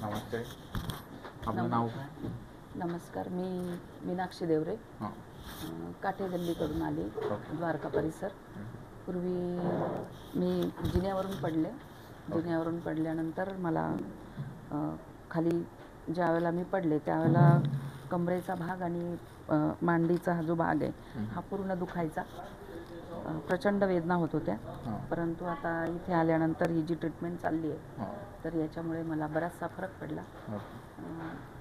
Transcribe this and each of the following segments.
नमस्ते. आपलं नाव काय? नमस्कार, मी मीनाक्षी देवरे, काठे गल्लीकडून आली, द्वारका परिसर. पूर्वी मी जिन्यावरून पडल्यानंतर मला खाली ज्यावेळेला मी पडले त्यावेळेला कमरेचा भाग आणि मांडीचा हा जो भाग आहे हा पूर्ण दुखायचा. प्रचंड वेदना होत होत्या. परंतु आता इथे आल्यानंतर ही जी ट्रीटमेंट चालली आहे तर याच्यामुळे मला बराचसा फरक पडला.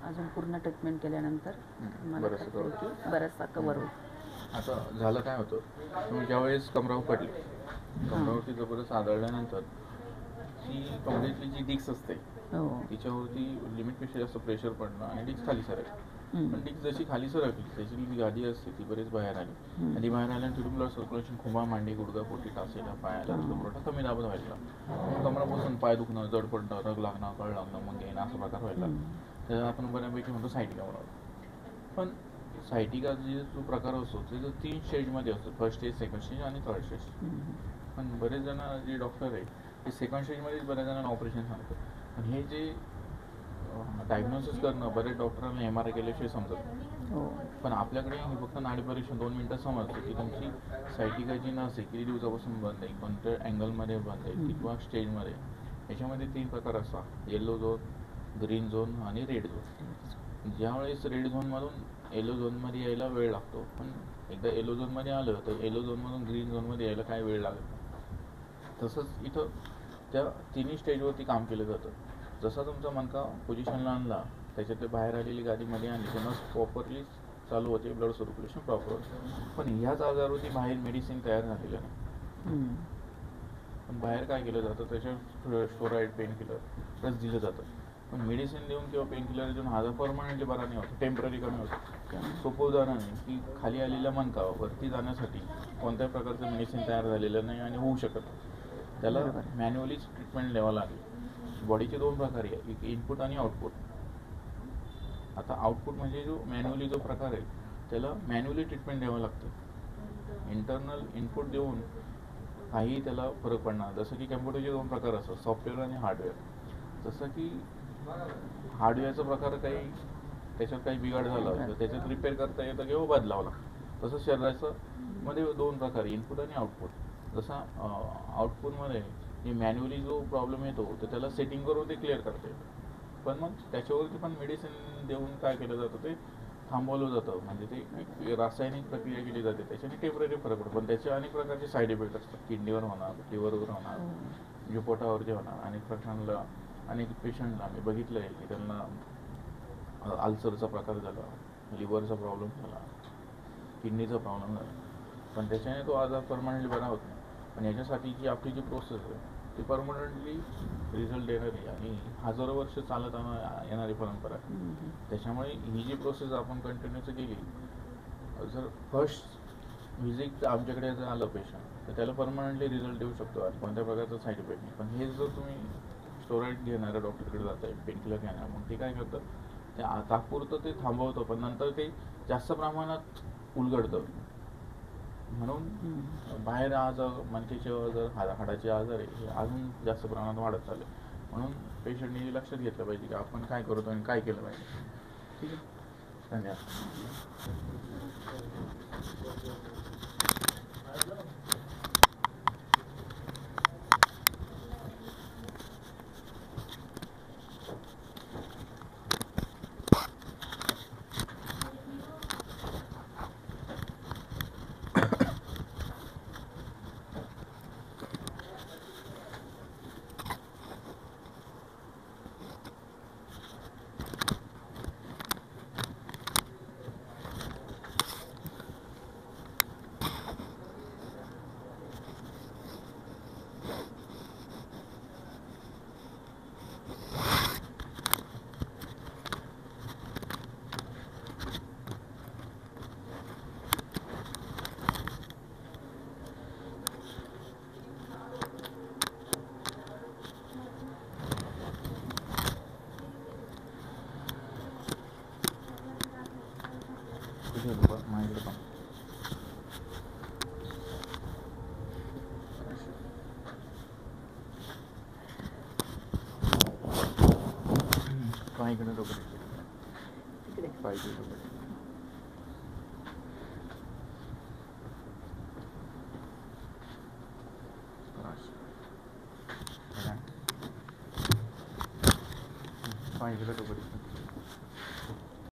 अजून पूर्ण ट्रीटमेंट केल्यानंतर मला बराचसा कव्हर होईल. आता झालं काय होतं, तुम्ही ज्यावेळेस कमरावर पडली, कमरावरती जबरदस्त आदळल्यानंतर ती कमरेतली जी डिस्क असते तिच्यावरती लिमिटपेक्षा जास्त प्रेशर पडणं आणि डिस्क खाली सरकली. पण डिस्क जशी खाली सरकली त्याची जी गादी असते ती बरेच बाहेर आली आणि बाहेर आल्यानंतर तिथून ब्लड सर्क्युलेशन खुबा, मांडी, गुडघा, पोटी, टाचेला, पायाला पुरवठा कमी दाबात व्हायला. मग कमरापासून पाय दुखणं, जड पडणं, रग लागणं, कळ लागणं, मग येणं असा प्रकार व्हायला. त्याला आपण बऱ्यापैकी म्हणतो सायटिका म्हणून. पण सायटिका जो प्रकार असतो ते जो 3 स्टेजमध्ये असतो, फर्स्ट स्टेज, सेकंड स्टेज आणि थर्ड स्टेज. पण बरेच जण जे डॉक्टर आहे ते सेकंड स्टेजमध्येच बऱ्याच जणांना ऑपरेशन सांगतात. पण हे जे डायग्नोसिस करणं बरेच डॉक्टरांना MRI केल्याशिवाय समजत. पण आपल्याकडे हे फक्त नाडी परीक्षण 2 मिनिटात समजतं की तुमची सायटिका जी नस आहे किती दिवसापासून बंद आहे, कोणत्या अँगलमध्ये बंद आहे किंवा स्टेजमध्ये. याच्यामध्ये 3 प्रकार असतात, येलो झोन, ग्रीन झोन आणि रेड झोन. ज्यावेळेस रेड झोनमधून येलो झोनमध्ये यायला वेळ लागतो, पण एकदा येलो झोनमध्ये आलं तर येलो झोनमधून ग्रीन झोनमध्ये यायला काय वेळ लागत. तसंच इथं त्या 3ही स्टेजवरती काम केलं जातं. जसा तुमचा मणका पोझिशनला आणला त्याच्यात बाहेर आलेली गादीमध्ये आणली तर नस प्रॉपरली चालू होते, ब्लड सर्क्युलेशन प्रॉपर होतं. पण ह्याच आजारावरती बाहेर मेडिसिन तयार झालेलं नाही. पण बाहेर काय केलं जातं, त्याच्या स्टेरॉइड, पेन किलर रस दिलं जातं. पण मेडिसिन देऊन किंवा पेन किलर देऊन आजार परमनंटली बरा नाही होतं, टेम्पररी कमी होतं. सोपं उदाहरण आहे की खाली आलेल्या मणका वरती जाण्यासाठी कोणत्याही प्रकारचं मेडिसिन तयार झालेलं नाही आणि होऊ शकत. त्याला मॅन्युअलीच ट्रीटमेंट द्यावं लागेल. बॉडीचे 2 प्रकार आहे, एक इनपुट आणि आउटपुट. आता आउटपुट म्हणजे जो मॅन्युअली जो प्रकार आहे त्याला मॅन्युअली ट्रीटमेंट द्यावं लागतं. इंटरनल इनपुट देऊन काही त्याला फरक पडणार. जसं की कॅम्प्युटरचे 2 प्रकार असतात, सॉफ्टवेअर आणि हार्डवेअर. जसं की हार्डवेअरचा प्रकार काही त्याच्यात काही बिघाड झाला तर त्याच्यात रिपेअर करता येतं किंवा बदलावं लागतं. तसं शरीराचं मध्ये 2 प्रकार, इनपुट आणि आउटपुट. जसा आउटपुटमध्ये जे मॅन्युअली जो प्रॉब्लेम येतो तर त्याला सेटिंग करून ते क्लिअर करता येतं. पण मग त्याच्यावरती पण मेडिसिन देऊन काय केलं जातं, ते थांबवलं जातं. म्हणजे ते एक रासायनिक प्रक्रिया केली जाते, त्याच्याने टेम्पररी फरक पडतो. पण त्याचे अनेक प्रकारचे साईड इफेक्ट असतात. किडनीवर होणार, लिव्हरवर होणार, जे पोटावरती होणार. अनेक प्रकारांना, अनेक पेशंटला मी बघितलं आहे की त्यांना अल्सरचा प्रकार झाला, लिव्हरचा प्रॉब्लेम झाला, किडनीचा प्रॉब्लेम झाला. पण त्याच्याने तो आजार परमनंटली बरा होत नाही. पण याच्यासाठी जी आपली जी प्रोसेस आहे ती परमनंटली रिझल्ट देणारी आणि हजारो वर्ष चालत येणारी परंपरा आहे. त्याच्यामुळे ही जी प्रोसेस आपण कंटिन्यूच केली, जर फर्स्ट व्हिजिट आमच्याकडे जर आलं पेशंट तर त्याला परमनंटली रिझल्ट देऊ शकतो आणि कोणत्या प्रकारचा साईड इफेक्ट नाही. पण हे जर तुम्ही स्टेरॉइड घेणाऱ्या डॉक्टरकडे जात आहे, पेन किलर घेणार, मग ते काय करतं, ते तात्पुरतं ते थांबवतं पण नंतर ते जास्त प्रमाणात उलगडतं. म्हणून बाहेर आजार, मणक्याचे आजार, हाडाचे आजार आहे हे अजून जास्त प्रमाणात वाढत चालले. म्हणून पेशंटने लक्षात घेतलं पाहिजे की आपण काय करतो आणि काय केलं पाहिजे. ठीक आहे, धन्यवाद. इकडे डोकं तिकडे पाहिजे डोकं पाहिजे डोकं